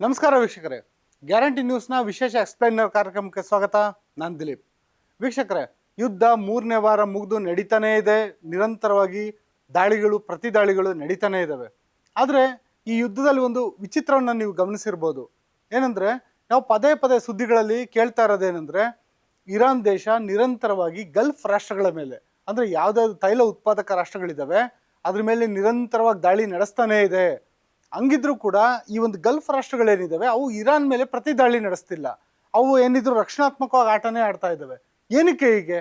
ನಮಸ್ಕಾರ ವೀಕ್ಷಕರೇ, ಗ್ಯಾರಂಟಿ ನ್ಯೂಸ್ನ ವಿಶೇಷ ಎಕ್ಸ್ಪ್ಲೈನರ್ ಕಾರ್ಯಕ್ರಮಕ್ಕೆ ಸ್ವಾಗತ. ನಾನು ದಿಲೀಪ್. ವೀಕ್ಷಕರೇ, ಯುದ್ಧ 3ನೇ ವಾರ ಮುಗಿದು ನಡೀತಾನೇ ಇದೆ. ನಿರಂತರವಾಗಿ ಪ್ರತಿ ದಾಳಿಗಳು ನಡೀತಾನೇ ಇದ್ದಾವೆ. ಆದರೆ ಈ ಯುದ್ಧದಲ್ಲಿ ಒಂದು ವಿಚಿತ್ರವನ್ನು ನೀವು ಗಮನಿಸಿರ್ಬೋದು. ಏನಂದರೆ, ನಾವು ಪದೇ ಪದೇ ಸುದ್ದಿಗಳಲ್ಲಿ ಕೇಳ್ತಾ ಇರೋದೇನೆಂದರೆ, ಇರಾನ್ ದೇಶ ನಿರಂತರವಾಗಿ ಗಲ್ಫ್ ರಾಷ್ಟ್ರಗಳ ಮೇಲೆ, ಅಂದರೆ ಯಾವುದಾದ್ರು ತೈಲ ಉತ್ಪಾದಕ ರಾಷ್ಟ್ರಗಳಿದ್ದಾವೆ ಅದ್ರ ಮೇಲೆ ನಿರಂತರವಾಗಿ ದಾಳಿ ನಡೆಸ್ತಾನೇ ಇದೆ. ಹಂಗಿದ್ರೂ ಕೂಡ ಈ ಒಂದು ಗಲ್ಫ್ ರಾಷ್ಟ್ರಗಳೇನಿದ್ದಾವೆ ಅವು ಇರಾನ್ ಮೇಲೆ ಪ್ರತಿ ದಾಳಿ ನಡೆಸ್ತಿಲ್ಲ. ಅವು ಏನಿದ್ರು ರಕ್ಷಣಾತ್ಮಕವಾಗಿ ಆಟನೇ ಆಡ್ತಾ ಇದ್ದಾವೆ. ಏನಕ್ಕೆ ಹೀಗೆ?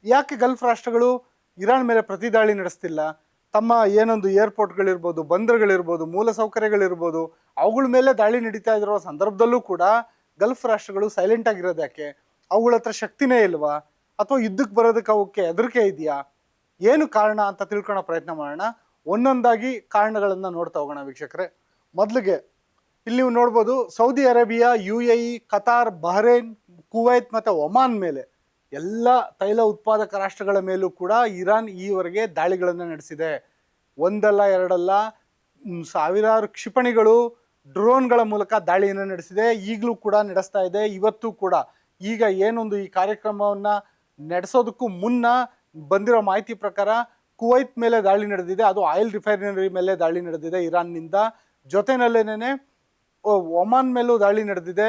ಯಾಕೆ ಗಲ್ಫ್ ರಾಷ್ಟ್ರಗಳು ಇರಾನ್ ಮೇಲೆ ಪ್ರತಿ ದಾಳಿ ನಡೆಸ್ತಿಲ್ಲ? ತಮ್ಮ ಏನೊಂದು ಏರ್ಪೋರ್ಟ್ಗಳಿರ್ಬೋದು, ಬಂದರುಗಳಿರ್ಬೋದು, ಮೂಲಸೌಕರ್ಯಗಳಿರ್ಬೋದು, ಅವುಗಳ ಮೇಲೆ ದಾಳಿ ನಡೀತಾ ಇರೋ ಸಂದರ್ಭದಲ್ಲೂ ಕೂಡ ಗಲ್ಫ್ ರಾಷ್ಟ್ರಗಳು ಸೈಲೆಂಟ್ ಆಗಿರೋದು ಯಾಕೆ? ಅವುಗಳ ಹತ್ರ ಶಕ್ತಿನೇ ಇಲ್ವಾ? ಅಥವಾ ಯುದ್ಧಕ್ಕೆ ಬರೋದಕ್ಕೆ ಅವಕ್ಕೆ ಹೆದರಿಕೆ ಇದೆಯಾ? ಏನು ಕಾರಣ ಅಂತ ತಿಳ್ಕೊಳ್ಳೋ ಪ್ರಯತ್ನ ಮಾಡೋಣ. ಒಂದೊಂದಾಗಿ ಕಾರಣಗಳನ್ನು ನೋಡ್ತಾ ಹೋಗೋಣ ವೀಕ್ಷಕರೇ. ಮೊದಲಿಗೆ ಇಲ್ಲಿ ನೀವು ನೋಡ್ಬೋದು, Saudi Arabia, UAE, Qatar, Bahrain, Kuwait ಮತ್ತು ಒಮಾನ್ ಮೇಲೆ ಎಲ್ಲ ತೈಲ ಉತ್ಪಾದಕ ರಾಷ್ಟ್ರಗಳ ಮೇಲೂ ಕೂಡ ಇರಾನ್ ಈವರೆಗೆ ದಾಳಿಗಳನ್ನು ನಡೆಸಿದೆ. ಒಂದಲ್ಲ ಎರಡಲ್ಲ, ಸಾವಿರಾರು ಕ್ಷಿಪಣಿಗಳು, ಡ್ರೋನ್ಗಳ ಮೂಲಕ ದಾಳಿಯನ್ನು ನಡೆಸಿದೆ. ಈಗಲೂ ಕೂಡ ನಡೆಸ್ತಾ ಇದೆ, ಇವತ್ತು ಕೂಡ. ಈಗ ಏನೊಂದು ಈ ಕಾರ್ಯಕ್ರಮವನ್ನು ನಡೆಸೋದಕ್ಕೂ ಮುನ್ನ ಬಂದಿರೋ ಮಾಹಿತಿ ಪ್ರಕಾರ ಕುವೈತ್ ಮೇಲೆ ದಾಳಿ ನಡೆದಿದೆ. ಅದು ಆಯಿಲ್ ರಿಫೈನರಿ ಮೇಲೆ ದಾಳಿ ನಡೆದಿದೆ ಇರಾನ್ನಿಂದ. ಜೊತೆನಲ್ಲೇನೆ ಒಮಾನ್ ಮೇಲೂ ದಾಳಿ ನಡೆದಿದೆ,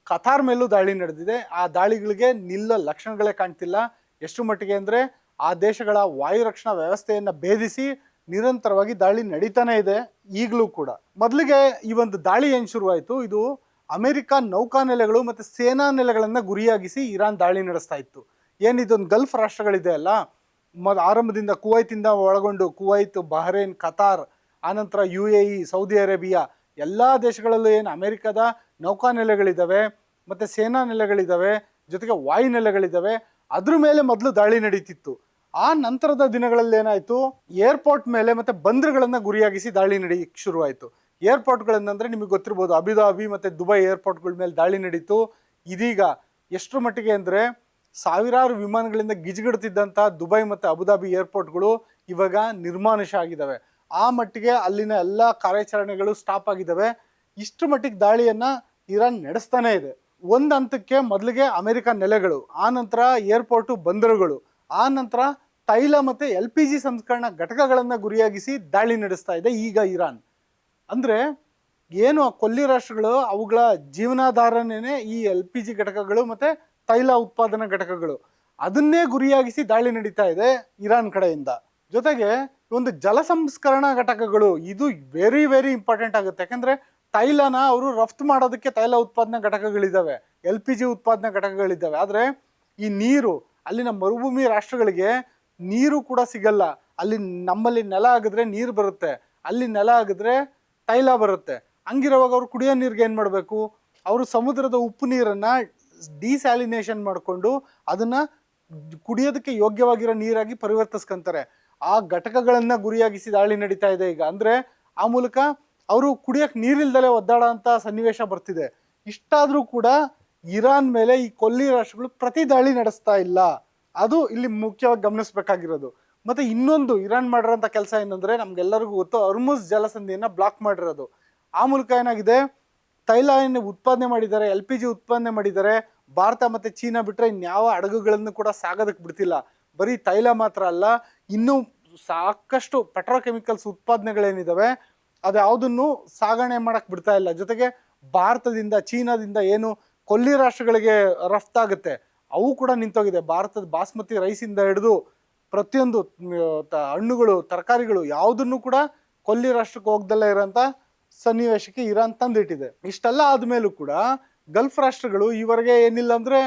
ಕತಾರ್ ಮೇಲೂ ದಾಳಿ ನಡೆದಿದೆ. ಆ ದಾಳಿಗಳಿಗೆ ನಿಲ್ಲೋ ಲಕ್ಷಣಗಳೇ ಕಾಣ್ತಿಲ್ಲ. ಎಷ್ಟು ಮಟ್ಟಿಗೆ ಅಂದರೆ, ಆ ದೇಶಗಳ ವಾಯು ರಕ್ಷಣಾ ವ್ಯವಸ್ಥೆಯನ್ನು ಭೇದಿಸಿ ನಿರಂತರವಾಗಿ ದಾಳಿ ನಡೀತಾನೆ ಇದೆ ಈಗಲೂ ಕೂಡ. ಮೊದಲಿಗೆ ಈ ಒಂದು ದಾಳಿ ಏನು ಶುರುವಾಯಿತು, ಇದು ಅಮೆರಿಕ ನೌಕಾನೆಲೆಗಳು ಮತ್ತು ಸೇನಾ ನೆಲೆಗಳನ್ನು ಗುರಿಯಾಗಿಸಿ ಇರಾನ್ ದಾಳಿ ನಡೆಸ್ತಾ ಇತ್ತು. ಏನಿದೊಂದು ಗಲ್ಫ್ ರಾಷ್ಟ್ರಗಳಿದೆ ಅಲ್ಲ, ಆರಂಭದಿಂದ ಕುವೈತಿಂದ ಒಳಗೊಂಡು ಕುವೈತ್, ಬಹ್ರೇನ್, ಕತಾರ್, ಆನಂತರ UAE, ಸೌದಿ ಅರೇಬಿಯಾ, ಎಲ್ಲ ದೇಶಗಳಲ್ಲೂ ಏನು ಅಮೆರಿಕದ ನೌಕಾನೆಲೆಗಳಿದ್ದಾವೆ ಮತ್ತು ಸೇನಾ ನೆಲೆಗಳಿದ್ದಾವೆ, ಜೊತೆಗೆ ವಾಯು ನೆಲೆಗಳಿದ್ದಾವೆ, ಅದ್ರ ಮೇಲೆ ಮೊದಲು ದಾಳಿ ನಡೀತಿತ್ತು. ಆ ನಂತರದ ದಿನಗಳಲ್ಲಿ ಏನಾಯಿತು, ಏರ್ಪೋರ್ಟ್ ಮೇಲೆ ಮತ್ತು ಬಂದರುಗಳನ್ನು ಗುರಿಯಾಗಿಸಿ ದಾಳಿ ನಡೆಯಕ್ಕೆ ಶುರುವಾಯಿತು. ಏರ್ಪೋರ್ಟ್ಗಳನ್ನಂದರೆ ನಿಮಗೆ ಗೊತ್ತಿರ್ಬೋದು, ಅಬುದಾಬಿ ಮತ್ತು ದುಬೈ ಏರ್ಪೋರ್ಟ್ಗಳ ಮೇಲೆ ದಾಳಿ ನಡೀತು. ಇದೀಗ ಎಷ್ಟರ ಮಟ್ಟಿಗೆ ಅಂದರೆ, ಸಾವಿರಾರು ವಿಮಾನಗಳಿಂದ ಗಿಜಿಗಿಡ್ತಿದ್ದಂಥ ದುಬೈ ಮತ್ತು ಅಬುದಾಬಿ ಏರ್ಪೋರ್ಟ್ಗಳು ಇವಾಗ ನಿರ್ಮಾನುಷ ಆಗಿದ್ದಾವೆ. ಆ ಮಟ್ಟಿಗೆ ಅಲ್ಲಿನ ಎಲ್ಲ ಕಾರ್ಯಾಚರಣೆಗಳು ಸ್ಟಾಪ್ ಆಗಿದ್ದಾವೆ. ಇಷ್ಟು ಮಟ್ಟಿಗೆ ದಾಳಿಯನ್ನು ಇರಾನ್ ನಡೆಸ್ತಾನೆ ಇದೆ. ಒಂದು ಹಂತಕ್ಕೆ ಮೊದಲಿಗೆ ಅಮೆರಿಕ ನೆಲೆಗಳು, ಆ ನಂತರ ಏರ್ಪೋರ್ಟು, ಬಂದರುಗಳು, ಆ ನಂತರ ತೈಲ ಮತ್ತು LPG ಸಂಸ್ಕರಣಾ ಘಟಕಗಳನ್ನು ಗುರಿಯಾಗಿಸಿ ದಾಳಿ ನಡೆಸ್ತಾ ಇದೆ ಈಗ ಇರಾನ್. ಅಂದರೆ ಏನು ಆ ಕೊಲ್ಲಿ ರಾಷ್ಟ್ರಗಳು, ಅವುಗಳ ಜೀವನಾಧಾರನೇ ಈ LPG ಘಟಕಗಳು ಮತ್ತು ತೈಲ ಉತ್ಪಾದನಾ ಘಟಕಗಳು, ಅದನ್ನೇ ಗುರಿಯಾಗಿಸಿ ದಾಳಿ ನಡೀತಾ ಇದೆ ಇರಾನ್ ಕಡೆಯಿಂದ. ಜೊತೆಗೆ ಒಂದು ಜಲ ಸಂಸ್ಕರಣಾ ಘಟಕಗಳು, ಇದು ವೆರಿ ವೆರಿ ಇಂಪಾರ್ಟೆಂಟ್ ಆಗುತ್ತೆ. ಯಾಕಂದರೆ ತೈಲನ ಅವರು ರಫ್ತು ಮಾಡೋದಕ್ಕೆ ತೈಲ ಉತ್ಪಾದನಾ ಘಟಕಗಳಿದ್ದಾವೆ, LPG ಉತ್ಪಾದನಾ ಘಟಕಗಳಿದ್ದಾವೆ. ಆದರೆ ಈ ನೀರು, ಅಲ್ಲಿನ ಮರುಭೂಮಿ ರಾಷ್ಟ್ರಗಳಿಗೆ ನೀರು ಕೂಡ ಸಿಗಲ್ಲ. ಅಲ್ಲಿ ನಮ್ಮಲ್ಲಿ ನೆಲ ಆಗಿದ್ರೆ ನೀರು ಬರುತ್ತೆ, ಅಲ್ಲಿ ನೆಲ ಆಗಿದ್ರೆ ತೈಲ ಬರುತ್ತೆ. ಹಂಗಿರುವಾಗ ಅವರು ಕುಡಿಯೋ ನೀರಿಗೆ ಏನು ಮಾಡಬೇಕು? ಅವರು ಸಮುದ್ರದ ಉಪ್ಪು ನೀರನ್ನು ಡಿಸ್ಯಾಲಿನೇಷನ್ ಮಾಡಿಕೊಂಡು ಅದನ್ನು ಕುಡಿಯೋದಕ್ಕೆ ಯೋಗ್ಯವಾಗಿರೋ ನೀರಾಗಿ ಪರಿವರ್ತಿಸ್ಕೊಂತಾರೆ. ಆ ಘಟಕಗಳನ್ನು ಗುರಿಯಾಗಿಸಿ ದಾಳಿ ನಡೀತಾ ಇದೆ ಈಗ. ಅಂದರೆ ಆ ಮೂಲಕ ಅವರು ಕುಡಿಯೋಕ್ಕೆ ನೀರಿಲ್ದಲೇ ಒದ್ದಾಡೋ ಅಂಥ ಸನ್ನಿವೇಶ ಬರ್ತಿದೆ. ಇಷ್ಟಾದರೂ ಕೂಡ ಇರಾನ್ ಮೇಲೆ ಈ ಕೊಲ್ಲಿ ರಾಷ್ಟ್ರಗಳು ಪ್ರತಿ ದಾಳಿ ನಡೆಸ್ತಾ ಇಲ್ಲ. ಅದು ಇಲ್ಲಿ ಮುಖ್ಯವಾಗಿ ಗಮನಿಸಬೇಕಾಗಿರೋದು. ಮತ್ತು ಇನ್ನೊಂದು ಇರಾನ್ ಮಾಡಿರೋಂಥ ಕೆಲಸ ಏನಂದರೆ, ನಮಗೆಲ್ಲರಿಗೂ ಗೊತ್ತು, ಹರ್ಮುಜ್ ಜಲಸಂಧಿಯನ್ನು ಬ್ಲಾಕ್ ಮಾಡಿರೋದು. ಆ ಮೂಲಕ ಏನಾಗಿದೆ, ತೈಲ ಏನು ಉತ್ಪಾದನೆ ಮಾಡಿದ್ದಾರೆ, LPG ಉತ್ಪಾದನೆ ಮಾಡಿದ್ದಾರೆ. ಭಾರತ ಮತ್ತು ಚೀನಾ ಬಿಟ್ಟರೆ ಇನ್ಯಾವ ಹಡಗುಗಳನ್ನು ಕೂಡ ಸಾಗೋದಕ್ಕೆ ಬಿಡ್ತಿಲ್ಲ. ಬರೀ ತೈಲ ಮಾತ್ರ ಅಲ್ಲ, ಇನ್ನೂ ಸಾಕಷ್ಟು ಪೆಟ್ರೋಕೆಮಿಕಲ್ಸ್ ಉತ್ಪಾದನೆಗಳೇನಿದ್ದಾವೆ ಅದು ಯಾವುದನ್ನು ಸಾಗಣೆ ಮಾಡೋಕ್ಕೆ ಬಿಡ್ತಾ ಇಲ್ಲ. ಜೊತೆಗೆ ಭಾರತದಿಂದ, ಚೀನಾದಿಂದ ಏನು ಕೊಲ್ಲಿ ರಾಷ್ಟ್ರಗಳಿಗೆ ರಫ್ತಾಗುತ್ತೆ ಅವು ಕೂಡ ನಿಂತೋಗಿದೆ. ಭಾರತದ ಬಾಸ್ಮತಿ ರೈಸಿಂದ ಹಿಡಿದು ಪ್ರತಿಯೊಂದು ಹಣ್ಣುಗಳು, ತರಕಾರಿಗಳು ಯಾವುದನ್ನು ಕೂಡ ಕೊಲ್ಲಿ ರಾಷ್ಟ್ರಕ್ಕೆ ಹೋಗ್ದಲ್ಲೇ ಇರೋಂಥ ಸನ್ನಿವೇಶಕ್ಕೆ ಇರಾನ್ ತಂದಿಟ್ಟಿದೆ. ಇಷ್ಟೆಲ್ಲ ಆದಮೇಲೂ ಕೂಡ ಗಲ್ಫ್ ರಾಷ್ಟ್ರಗಳು ಈವರೆಗೆ ಏನಿಲ್ಲ ಅಂದರೆ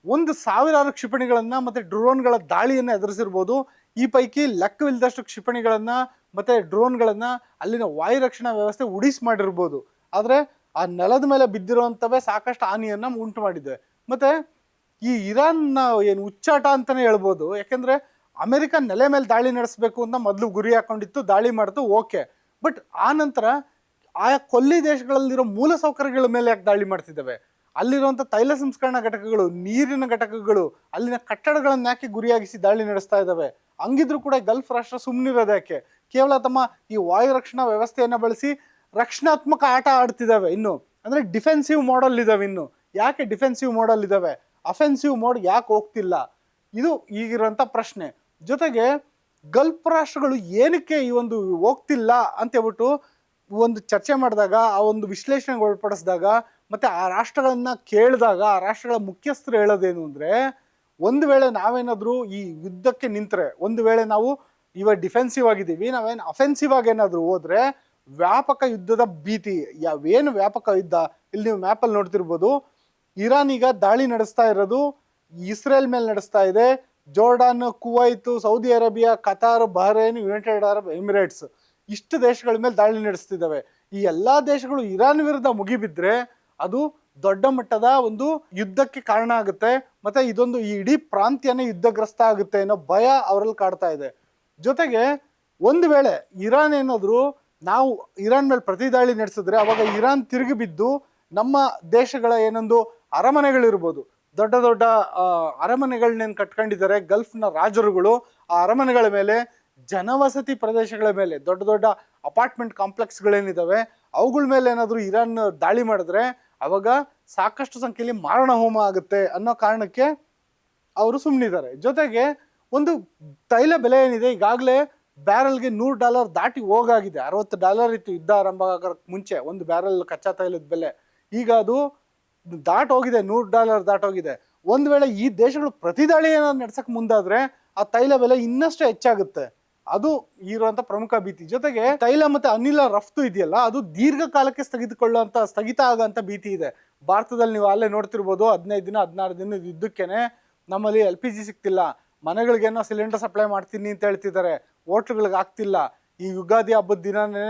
1,000 ಕ್ಷಿಪಣಿಗಳನ್ನು ಮತ್ತು ಡ್ರೋನ್ಗಳ ದಾಳಿಯನ್ನು ಎದುರಿಸಿರ್ಬೋದು. ಈ ಪೈಕಿ ಲೆಕ್ಕವಿಲ್ಲದಷ್ಟು ಕ್ಷಿಪಣಿಗಳನ್ನು ಮತ್ತು ಡ್ರೋನ್ಗಳನ್ನು ಅಲ್ಲಿನ ವಾಯು ರಕ್ಷಣಾ ವ್ಯವಸ್ಥೆ ಉಡಿಸ್ ಮಾಡಿರ್ಬೋದು. ಆದರೆ ಆ ನೆಲದ ಮೇಲೆ ಬಿದ್ದಿರುವಂಥವೇ ಸಾಕಷ್ಟು ಹಾನಿಯನ್ನು ಉಂಟು ಮಾಡಿದೆ. ಮತ್ತು ಈ ಇರಾನ್ನ ಏನು ಹುಚ್ಚಾಟ ಅಂತಲೇ ಹೇಳ್ಬೋದು. ಯಾಕೆಂದರೆ ಅಮೆರಿಕ ನೆಲೆ ಮೇಲೆ ದಾಳಿ ನಡೆಸಬೇಕು ಅಂತ ಮೊದಲು ಗುರಿ ಹಾಕೊಂಡಿತ್ತು, ದಾಳಿ ಮಾಡ್ತು, ಓಕೆ. ಬಟ್ ಆ ನಂತರ ಆಯಾ ಕೊಲ್ಲಿ ದೇಶಗಳಲ್ಲಿರೋ ಮೂಲ ಸೌಕರ್ಯಗಳ ಮೇಲೆ ಯಾಕೆ ದಾಳಿ ಮಾಡ್ತಿದ್ದಾವೆ? ಅಲ್ಲಿರುವಂಥ ತೈಲ ಸಂಸ್ಕರಣಾ ಘಟಕಗಳು, ನೀರಿನ ಘಟಕಗಳು, ಅಲ್ಲಿನ ಕಟ್ಟಡಗಳನ್ನು ಯಾಕೆ ಗುರಿಯಾಗಿಸಿ ದಾಳಿ ನಡೆಸ್ತಾ ಇದ್ದಾವೆ? ಹಂಗಿದ್ರೂ ಕೂಡ ಗಲ್ಫ್ ರಾಷ್ಟ್ರ ಸುಮ್ಮನಿರೋದು ಯಾಕೆ? ಕೇವಲ ತಮ್ಮ ಈ ವಾಯು ರಕ್ಷಣಾ ವ್ಯವಸ್ಥೆಯನ್ನು ಬಳಸಿ ರಕ್ಷಣಾತ್ಮಕ ಆಟ ಆಡ್ತಿದ್ದಾವೆ. ಇನ್ನು ಅಂದರೆ ಡಿಫೆನ್ಸಿವ್ ಮಾಡಲ್ ಇದಾವೆ. ಇನ್ನು ಯಾಕೆ ಡಿಫೆನ್ಸಿವ್ ಮಾಡಲ್ ಇದ್ದಾವೆ, ಅಫೆನ್ಸಿವ್ ಮೋಡ್ ಯಾಕೆ ಹೋಗ್ತಿಲ್ಲ, ಇದು ಈಗಿರೋಂಥ ಪ್ರಶ್ನೆ. ಜೊತೆಗೆ ಗಲ್ಫ್ ರಾಷ್ಟ್ರಗಳು ಏನಕ್ಕೆ ಈ ಒಂದು ಹೋಗ್ತಿಲ್ಲ ಅಂತೇಳ್ಬಿಟ್ಟು ಒಂದು ಚರ್ಚೆ ಮಾಡಿದಾಗ, ಆ ಒಂದು ವಿಶ್ಲೇಷಣೆಗೆ ಒಳಪಡಿಸಿದಾಗ, ಮತ್ತು ಆ ರಾಷ್ಟ್ರಗಳನ್ನ ಕೇಳಿದಾಗ ಆ ರಾಷ್ಟ್ರಗಳ ಮುಖ್ಯಸ್ಥರು ಹೇಳೋದೇನು ಅಂದರೆ, ಒಂದು ವೇಳೆ ನಾವೇನಾದರೂ ಈ ಯುದ್ಧಕ್ಕೆ ನಿಂತರೆ, ಒಂದು ವೇಳೆ ನಾವು ಇವಾಗ ಡಿಫೆನ್ಸಿವ್ ಆಗಿದ್ದೀವಿ, ನಾವೇನು ಅಫೆನ್ಸಿವ್ ಆಗಿ ಏನಾದರೂ ಹೋದರೆ ವ್ಯಾಪಕ ಯುದ್ಧದ ಭೀತಿ. ಯಾವೇನು ವ್ಯಾಪಕ ಯುದ್ಧ, ಇಲ್ಲಿ ನೀವು ಮ್ಯಾಪಲ್ಲಿ ನೋಡ್ತಿರ್ಬೋದು, ಇರಾನ್ ಈಗ ದಾಳಿ ನಡೆಸ್ತಾ ಇರೋದು ಇಸ್ರೇಲ್ ಮೇಲೆ ನಡೆಸ್ತಾ ಇದೆ. Jordan, Kuwait, Saudi Arabia, Qatar, Bahrain, United Arab Emirates ಇಷ್ಟು ದೇಶಗಳ ಮೇಲೆ ದಾಳಿ ನಡೆಸ್ತಿದ್ದಾವೆ. ಈ ಎಲ್ಲ ದೇಶಗಳು ಇರಾನ್ ವಿರುದ್ಧ ಮುಗಿಬಿದ್ರೆ ಅದು ದೊಡ್ಡ ಮಟ್ಟದ ಒಂದು ಯುದ್ಧಕ್ಕೆ ಕಾರಣ ಆಗುತ್ತೆ, ಮತ್ತೆ ಇದೊಂದು ಈ ಇಡೀ ಪ್ರಾಂತ್ಯನೇ ಯುದ್ಧಗ್ರಸ್ತ ಆಗುತ್ತೆ ಅನ್ನೋ ಭಯ ಅವರಲ್ಲಿ ಕಾಡ್ತಾ ಇದೆ. ಜೊತೆಗೆ ಒಂದು ವೇಳೆ ಇರಾನ್ ಏನಾದರೂ ನಾವು ಇರಾನ್ ಮೇಲೆ ಪ್ರತಿ ದಾಳಿ ನಡೆಸಿದ್ರೆ ಅವಾಗ ಇರಾನ್ ತಿರುಗಿ ಬಿದ್ದು ನಮ್ಮ ದೇಶಗಳ ಏನೊಂದು ಅರಮನೆಗಳಿರ್ಬೋದು, ದೊಡ್ಡ ದೊಡ್ಡ ಅರಮನೆಗಳನ್ನೇನು ಕಟ್ಕೊಂಡಿದ್ದಾರೆ ಗಲ್ಫ್ನ ರಾಜರುಗಳು, ಆ ಅರಮನೆಗಳ ಮೇಲೆ, ಜನವಸತಿ ಪ್ರದೇಶಗಳ ಮೇಲೆ, ದೊಡ್ಡ ದೊಡ್ಡ ಅಪಾರ್ಟ್ಮೆಂಟ್ ಕಾಂಪ್ಲೆಕ್ಸ್ಗಳೇನಿದ್ದಾವೆ ಅವುಗಳ ಮೇಲೆ ಏನಾದರೂ ಇರಾನ್ ದಾಳಿ ಮಾಡಿದ್ರೆ ಅವಾಗ ಸಾಕಷ್ಟು ಸಂಖ್ಯೆಯಲ್ಲಿ ಮಾರಣ ಹೋಮ ಆಗುತ್ತೆ ಅನ್ನೋ ಕಾರಣಕ್ಕೆ ಅವರು ಸುಮ್ಮನಿದ್ದಾರೆ. ಜೊತೆಗೆ ಒಂದು ತೈಲ ಬೆಲೆ ಏನಿದೆ ಈಗಾಗಲೇ ಬ್ಯಾರಲ್ಗೆ $100 ದಾಟಿ ಹೋಗಾಗಿದೆ. $60 ಇತ್ತು ಯುದ್ಧ ಆರಂಭ ಆಗೋಕ್ಕೆ ಮುಂಚೆ ಒಂದು ಬ್ಯಾರಲ್ ಕಚ್ಚಾ ತೈಲದ ಬೆಲೆ. ಈಗ ಅದು ದಾಟೋಗಿದೆ, $100 ದಾಟೋಗಿದೆ. ಒಂದು ವೇಳೆ ಈ ದೇಶಗಳು ಪ್ರತಿದಾಳಿ ಏನಾದ್ರು ನಡ್ಸಕ್ಕೆ ಮುಂದಾದರೆ ಆ ತೈಲ ಬೆಲೆ ಇನ್ನಷ್ಟು ಹೆಚ್ಚಾಗುತ್ತೆ. ಅದು ಇರುವಂಥ ಪ್ರಮುಖ ಭೀತಿ. ಜೊತೆಗೆ ತೈಲ ಮತ್ತು ಅನಿಲ ರಫ್ತು ಇದೆಯಲ್ಲ, ಅದು ದೀರ್ಘಕಾಲಕ್ಕೆ ಸ್ಥಗಿತ ಆಗೋಂಥ ಭೀತಿ ಇದೆ. ಭಾರತದಲ್ಲಿ ನೀವು ಅಲ್ಲೇ ನೋಡ್ತಿರ್ಬೋದು, 15 ದಿನ 16 ದಿನದ ಯುದ್ಧಕ್ಕೇನೆ ನಮ್ಮಲ್ಲಿ LPG ಸಿಗ್ತಿಲ್ಲ, ಮನೆಗಳಿಗೇನೋ ಸಿಲಿಂಡರ್ ಸಪ್ಲೈ ಮಾಡ್ತೀನಿ ಅಂತ ಹೇಳ್ತಿದ್ದಾರೆ, ಹೋಟ್ಲುಗಳಿಗೆ ಆಗ್ತಿಲ್ಲ. ಈ ಯುಗಾದಿ ಹಬ್ಬದ ದಿನನೇ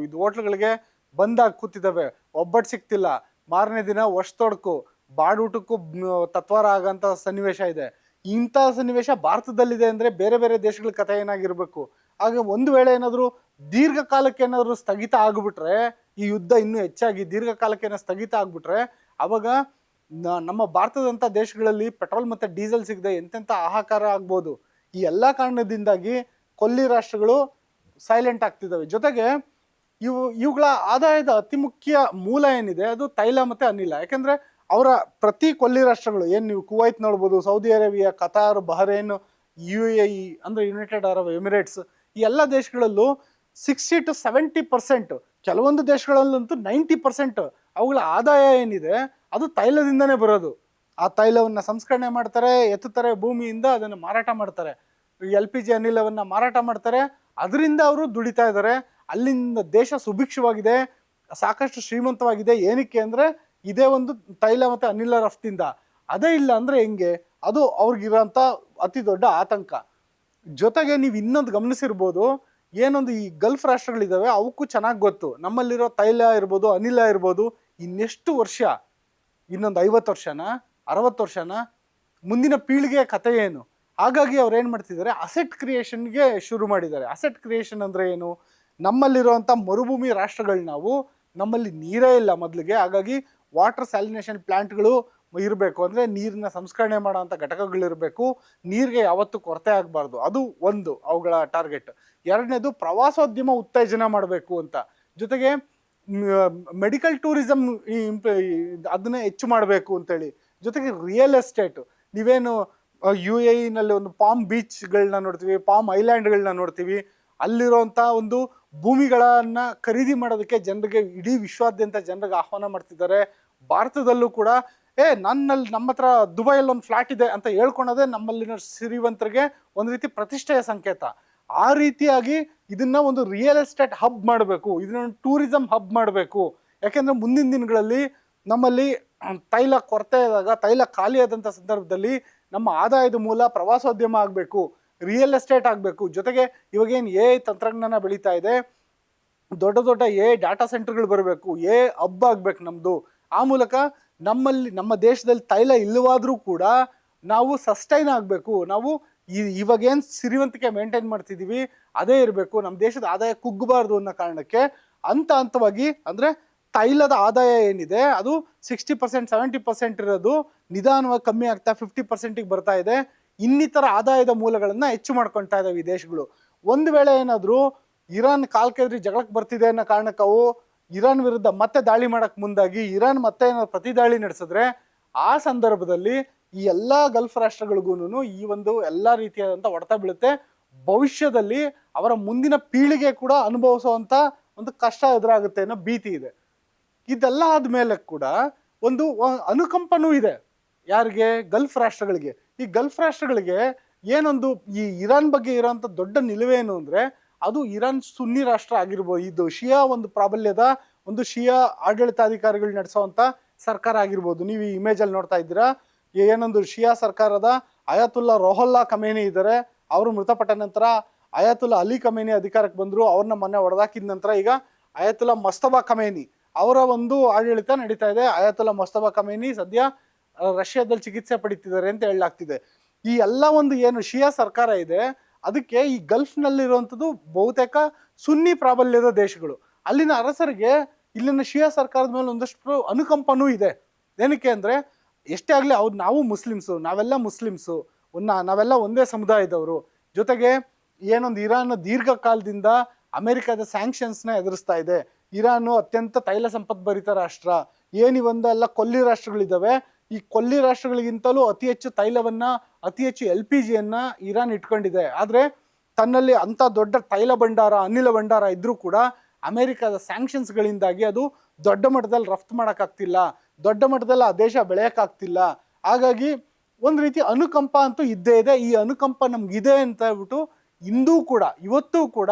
ಇದು ಹೋಟ್ಲುಗಳಿಗೆ ಬಂದಾಗಿ ಕೂತಿದ್ದಾವೆ, ಒಬ್ಬಟ್ಟು ಸಿಗ್ತಿಲ್ಲ, ಮಾರನೇ ದಿನ ತೊಡಕು ಬಾಡೂಟಕ್ಕೂ ತತ್ವಾರ ಆಗೋಂಥ ಸನ್ನಿವೇಶ ಇದೆ. ಇಂಥ ಸನ್ನಿವೇಶ ಭಾರತದಲ್ಲಿದೆ ಅಂದರೆ ಬೇರೆ ಬೇರೆ ದೇಶಗಳ ಕಥೆ ಏನಾಗಿರಬೇಕು. ಹಾಗೆ ಒಂದು ವೇಳೆ ಏನಾದರೂ ದೀರ್ಘಕಾಲಕ್ಕೆ ಏನಾದರೂ ಸ್ಥಗಿತ ಆಗಿಬಿಟ್ರೆ, ಈ ಯುದ್ಧ ಇನ್ನೂ ಹೆಚ್ಚಾಗಿ ದೀರ್ಘಕಾಲಕ್ಕೆ ಏನಾದ್ರು ಸ್ಥಗಿತ ಆಗಿಬಿಟ್ರೆ ಅವಾಗ ನಮ್ಮ ಭಾರತದಂಥ ದೇಶಗಳಲ್ಲಿ ಪೆಟ್ರೋಲ್ ಮತ್ತು ಡೀಸೆಲ್ ಸಿಗದೆ ಎಂತೆಂಥ ಹಾಹಾಕಾರ ಆಗ್ಬೋದು. ಈ ಎಲ್ಲ ಕಾರಣದಿಂದಾಗಿ ಕೊಲ್ಲಿ ರಾಷ್ಟ್ರಗಳು ಸೈಲೆಂಟ್ ಆಗ್ತಿದ್ದಾವೆ. ಜೊತೆಗೆ ಇವುಗಳ ಆದಾಯದ ಅತಿ ಮುಖ್ಯ ಮೂಲ ಏನಿದೆ ಅದು ತೈಲ ಮತ್ತು ಅನಿಲ. ಯಾಕೆಂದರೆ ಅವರ ಪ್ರತಿ ಕೊಲ್ಲಿ ರಾಷ್ಟ್ರಗಳು ಏನು ನೀವು ಕುವೈತ್ ನೋಡ್ಬೋದು, Saudi Arabia, Qatar, Bahrain, UAE ಅಂದರೆ ಯುನೈಟೆಡ್ ಅರಬ್ ಎಮಿರೇಟ್ಸ್, ಈ ಎಲ್ಲ ದೇಶಗಳಲ್ಲೂ 60 to 70%, ಕೆಲವೊಂದು ದೇಶಗಳಲ್ಲಂತೂ 90% ಅವುಗಳ ಆದಾಯ ಏನಿದೆ ಅದು ತೈಲದಿಂದನೇ ಬರೋದು. ಆ ತೈಲವನ್ನು ಸಂಸ್ಕರಣೆ ಮಾಡ್ತಾರೆ, ಎತ್ತುತ್ತಾರೆ ಭೂಮಿಯಿಂದ, ಅದನ್ನು ಮಾರಾಟ ಮಾಡ್ತಾರೆ, LPG ಅನಿಲವನ್ನು ಮಾರಾಟ ಮಾಡ್ತಾರೆ, ಅದರಿಂದ ಅವರು ದುಡಿತಾ ಇದ್ದಾರೆ. ಅಲ್ಲಿಂದ ದೇಶ ಸುಭಿಕ್ಷವಾಗಿದೆ, ಸಾಕಷ್ಟು ಶ್ರೀಮಂತವಾಗಿದೆ. ಏನಕ್ಕೆ ಅಂದರೆ ಇದೇ ಒಂದು ತೈಲ ಮತ್ತು ಅನಿಲ ರಫ್ತಿಂದ. ಅದೇ ಇಲ್ಲ ಅಂದರೆ ಹೆಂಗೆ? ಅದು ಅವ್ರಿಗಿರೋಂಥ ಅತಿ ದೊಡ್ಡ ಆತಂಕ. ಜೊತೆಗೆ ನೀವು ಇನ್ನೊಂದು ಗಮನಿಸಿರ್ಬೋದು, ಏನೊಂದು ಈ ಗಲ್ಫ್ ರಾಷ್ಟ್ರಗಳಿದ್ದಾವೆ ಅವಕ್ಕೂ ಚೆನ್ನಾಗಿ ಗೊತ್ತು ನಮ್ಮಲ್ಲಿರೋ ತೈಲ ಇರ್ಬೋದು, ಅನಿಲ ಇರ್ಬೋದು, ಇನ್ನೆಷ್ಟು ವರ್ಷ, ಇನ್ನೊಂದು 50 ವರ್ಷನ 60 ವರ್ಷನ, ಮುಂದಿನ ಪೀಳಿಗೆಯ ಕಥೆ ಏನು. ಹಾಗಾಗಿ ಅವ್ರು ಏನು ಮಾಡ್ತಿದ್ದಾರೆ, ಅಸೆಟ್ ಕ್ರಿಯೇಷನ್ಗೆ ಶುರು ಮಾಡಿದ್ದಾರೆ. ಅಸೆಟ್ ಕ್ರಿಯೇಷನ್ ಅಂದರೆ ಏನು? ನಮ್ಮಲ್ಲಿರುವಂಥ ಮರುಭೂಮಿ ರಾಷ್ಟ್ರಗಳು, ನಾವು ನಮ್ಮಲ್ಲಿ ನೀರೇ ಇಲ್ಲ ಮೊದಲಿಗೆ, ಹಾಗಾಗಿ ವಾಟರ್ ಸ್ಯಾಲಿನೇಷನ್ ಪ್ಲ್ಯಾಂಟ್ಗಳು ಇರಬೇಕು, ಅಂದರೆ ನೀರನ್ನ ಸಂಸ್ಕರಣೆ ಮಾಡೋವಂಥ ಘಟಕಗಳಿರಬೇಕು, ನೀರಿಗೆ ಯಾವತ್ತೂ ಕೊರತೆ ಆಗಬಾರ್ದು. ಅದು ಒಂದು ಅವುಗಳ ಟಾರ್ಗೆಟ್. ಎರಡನೇದು ಪ್ರವಾಸೋದ್ಯಮ ಉತ್ತೇಜನ ಮಾಡಬೇಕು ಅಂತ. ಜೊತೆಗೆ ಮೆಡಿಕಲ್ ಟೂರಿಸಮ್ ಅದನ್ನ ಹೆಚ್ಚು ಮಾಡಬೇಕು ಅಂತೇಳಿ. ಜೊತೆಗೆ ರಿಯಲ್ ಎಸ್ಟೇಟು, ನೀವೇನು UAEನಲ್ಲಿ ಒಂದು ಪಾಮ್ ಬೀಚ್ಗಳನ್ನ ನೋಡ್ತೀವಿ, ಪಾಮ್ ಐಲ್ಯಾಂಡ್ಗಳನ್ನ ನೋಡ್ತೀವಿ, ಅಲ್ಲಿರೋಂಥ ಒಂದು ಭೂಮಿಗಳನ್ನು ಖರೀದಿ ಮಾಡೋದಕ್ಕೆ ಜನರಿಗೆ, ಇಡೀ ವಿಶ್ವಾದ್ಯಂತ ಜನರಿಗೆ ಆಹ್ವಾನ ಮಾಡ್ತಿದ್ದಾರೆ. ಭಾರತದಲ್ಲೂ ಕೂಡ ನಮ್ಮ ಹತ್ರ ದುಬೈಯಲ್ಲಿ ಒಂದು ಫ್ಲಾಟ್ ಇದೆ ಅಂತ ಹೇಳ್ಕೊಳೋದೇ ನಮ್ಮಲ್ಲಿನ ಶ್ರೀಮಂತರಿಗೆ ಒಂದು ರೀತಿ ಪ್ರತಿಷ್ಠೆಯ ಸಂಕೇತ. ಆ ರೀತಿಯಾಗಿ ಇದನ್ನ ಒಂದು ರಿಯಲ್ ಎಸ್ಟೇಟ್ ಹಬ್ ಮಾಡಬೇಕು, ಇದನ್ನ ಟೂರಿಸಂ ಹಬ್ ಮಾಡಬೇಕು. ಯಾಕೆಂದರೆ ಮುಂದಿನ ದಿನಗಳಲ್ಲಿ ನಮ್ಮಲ್ಲಿ ತೈಲ ಕೊರತೆ ಆದಾಗ, ತೈಲ ಖಾಲಿಯಾದಂಥ ಸಂದರ್ಭದಲ್ಲಿ ನಮ್ಮ ಆದಾಯದ ಮೂಲ ಪ್ರವಾಸೋದ್ಯಮ ಆಗಬೇಕು, ರಿಯಲ್ ಎಸ್ಟೇಟ್ ಆಗಬೇಕು. ಜೊತೆಗೆ ಇವಾಗೇನು AI ತಂತ್ರಜ್ಞಾನ ಬೆಳೀತಾ ಇದೆ, ದೊಡ್ಡ ದೊಡ್ಡ AI ಡಾಟಾ ಸೆಂಟರ್ಗಳು ಬರಬೇಕು, AI ಹಬ್ ಆಗಬೇಕು ನಮ್ಮದು. ಆ ಮೂಲಕ ನಮ್ಮ ದೇಶದಲ್ಲಿ ತೈಲ ಇಲ್ಲವಾದರೂ ಕೂಡ ನಾವು ಸಸ್ಟೈನ್ ಆಗಬೇಕು. ನಾವು ಇವಾಗೇನು ಸಿರಿವಂತಿಕೆ ಮೇಂಟೈನ್ ಮಾಡ್ತಿದ್ದೀವಿ ಅದೇ ಇರಬೇಕು, ನಮ್ಮ ದೇಶದ ಆದಾಯ ಕುಗ್ಗಬಾರ್ದು ಅನ್ನೋ ಕಾರಣಕ್ಕೆ ಹಂತವಾಗಿ, ಅಂದರೆ ತೈಲದ ಆದಾಯ ಏನಿದೆ ಅದು 60% 70% ಇರೋದು ನಿಧಾನವಾಗಿ ಕಮ್ಮಿ ಆಗ್ತಾ 50%ಗೆ ಬರ್ತಾ ಇದೆ. ಇನ್ನಿತರ ಆದಾಯದ ಮೂಲಗಳನ್ನು ಹೆಚ್ಚು ಮಾಡ್ಕೊಳ್ತಾ ಇದ್ದಾವೆ ಈ ದೇಶಗಳು. ಒಂದು ವೇಳೆ ಏನಾದರೂ ಇರಾನ್ ಕಾಲ್ಕೆದ್ರಿ ಜಗಳಕ್ಕೆ ಬರ್ತಿದೆ ಅನ್ನೋ ಕಾರಣಕ್ಕೆ ಅವು ಇರಾನ್ ವಿರುದ್ಧ ಮತ್ತೆ ದಾಳಿ ಮಾಡಕ್ ಮುಂದಾಗಿ ಇರಾನ್ ಮತ್ತೆ ಏನಾದ್ರು ಪ್ರತಿ ದಾಳಿ ನಡೆಸಿದ್ರೆ ಆ ಸಂದರ್ಭದಲ್ಲಿ ಈ ಎಲ್ಲಾ ಗಲ್ಫ್ ರಾಷ್ಟ್ರಗಳಿಗೂ ಈ ಒಂದು ಎಲ್ಲಾ ರೀತಿಯಾದಂತ ಹೊಡೆತ ಬೀಳುತ್ತೆ. ಭವಿಷ್ಯದಲ್ಲಿ ಅವರ ಮುಂದಿನ ಪೀಳಿಗೆ ಕೂಡ ಅನುಭವಿಸುವಂತ ಒಂದು ಕಷ್ಟ ಎದುರಾಗುತ್ತೆ ಅನ್ನೋ ಭೀತಿ ಇದೆ. ಇದೆಲ್ಲ ಆದ್ಮೇಲೆ ಕೂಡ ಒಂದು ಅನುಕಂಪನೂ ಇದೆ. ಯಾರಿಗೆ? ಗಲ್ಫ್ ರಾಷ್ಟ್ರಗಳಿಗೆ. ಈ ಗಲ್ಫ್ ರಾಷ್ಟ್ರಗಳಿಗೆ ಏನೊಂದು ಈ ಇರಾನ್ ಬಗ್ಗೆ ಇರೋಂಥ ದೊಡ್ಡ ನಿಲುವೇನು ಅಂದ್ರೆ, ಅದು ಇರಾನ್ ಸುನ್ನಿ ರಾಷ್ಟ್ರ ಆಗಿರ್ಬೋದು, ಇದು ಶಿಯಾ ಒಂದು ಪ್ರಾಬಲ್ಯದ ಒಂದು ಶಿಯಾ ಆಡಳಿತಾಧಿಕಾರಿಗಳು ನಡೆಸುವಂತ ಸರ್ಕಾರ ಆಗಿರ್ಬೋದು. ನೀವು ಈ ಇಮೇಜ್ ಅಲ್ಲಿ ನೋಡ್ತಾ ಇದ್ದೀರಾ, ಏನೊಂದು ಶಿಯಾ ಸರ್ಕಾರದ ಅಯಾತುಲ್ಲಾ ರೋಹಲ್ಲಾ ಖಮೇನಿ ಇದ್ದಾರೆ. ಅವರು ಮೃತಪಟ್ಟ ನಂತರ ಅಯಾತುಲ್ಲಾ ಅಲಿ ಖಮೇನಿ ಅಧಿಕಾರಕ್ಕೆ ಬಂದ್ರು. ಅವ್ರನ್ನ ಮೊನ್ನೆ ಹೊಡೆದಾಕಿದ ನಂತರ ಈಗ ಅಯಾತುಲ್ಲಾ ಮಸ್ತಬಾ ಖಮೇನಿ ಅವರ ಒಂದು ಆಡಳಿತ ನಡೀತಾ ಇದೆ. ಅಯಾತುಲ್ಲಾ ಮಸ್ತಬಾ ಖಮೇನಿ ಸದ್ಯ ರಷ್ಯಾದಲ್ಲಿ ಚಿಕಿತ್ಸೆ ಪಡಿತಿದ್ದಾರೆ ಅಂತ ಹೇಳಲಾಗ್ತಿದೆ. ಈ ಎಲ್ಲ ಒಂದು ಏನು ಶಿಯಾ ಸರ್ಕಾರ ಇದೆ, ಅದಕ್ಕೆ ಈ ಗಲ್ಫ್ ನಲ್ಲಿರುವಂಥದ್ದು ಬಹುತೇಕ ಸುನ್ನಿ ಪ್ರಾಬಲ್ಯದ ದೇಶಗಳು. ಅಲ್ಲಿನ ಅರಸರಿಗೆ ಇಲ್ಲಿನ ಶಿಯಾ ಸರ್ಕಾರದ ಮೇಲೆ ಒಂದಷ್ಟು ಅನುಕಂಪನೂ ಇದೆ. ಏನಕ್ಕೆ ಅಂದ್ರೆ, ಎಷ್ಟೇ ಆಗ್ಲಿ ನಾವು ಮುಸ್ಲಿಮ್ಸು, ನಾವೆಲ್ಲ ಮುಸ್ಲಿಮ್ಸು, ನಾವೆಲ್ಲ ಒಂದೇ ಸಮುದಾಯದವರು. ಜೊತೆಗೆ ಏನೊಂದು ಇರಾನ್ ದೀರ್ಘಕಾಲದಿಂದ ಅಮೆರಿಕದ ಸ್ಯಾಂಕ್ಷನ್ಸ್ನ ಎದುರಿಸ್ತಾ ಇದೆ. ಇರಾನು ಅತ್ಯಂತ ತೈಲ ಸಂಪದ್ಭರಿತ ರಾಷ್ಟ್ರ. ಏನಿವಂದೆಲ್ಲ ಕೊಲ್ಲಿ ರಾಷ್ಟ್ರಗಳಿದ್ದಾವೆ, ಈ ಕೊಲ್ಲಿ ರಾಷ್ಟ್ರಗಳಿಗಿಂತಲೂ ಅತಿ ಹೆಚ್ಚು ತೈಲವನ್ನ, ಅತಿ ಹೆಚ್ಚು LPGಯನ್ನ ಇರಾನ್ ಇಟ್ಕೊಂಡಿದೆ. ಆದ್ರೆ ತನ್ನಲ್ಲಿ ಅಂತ ದೊಡ್ಡ ತೈಲ ಭಂಡಾರ, ಅನಿಲ ಭಂಡಾರ ಇದ್ರೂ ಕೂಡ ಅಮೆರಿಕದ ಸ್ಯಾಂಕ್ಷನ್ಸ್ಗಳಿಂದಾಗಿ ಅದು ದೊಡ್ಡ ಮಟ್ಟದಲ್ಲಿ ರಫ್ತು ಮಾಡೋಕ್ಕಾಗ್ತಿಲ್ಲ, ದೊಡ್ಡ ಮಟ್ಟದಲ್ಲಿ ಆ ದೇಶ ಬೆಳೆಯೋಕ್ಕಾಗ್ತಿಲ್ಲ. ಹಾಗಾಗಿ ಒಂದು ರೀತಿ ಅನುಕಂಪ ಅಂತೂ ಇದ್ದೇ ಇದೆ. ಈ ಅನುಕಂಪ ನಮ್ಗಿದೆ ಅಂತ ಹೇಳ್ಬಿಟ್ಟು ಇವತ್ತೂ ಕೂಡ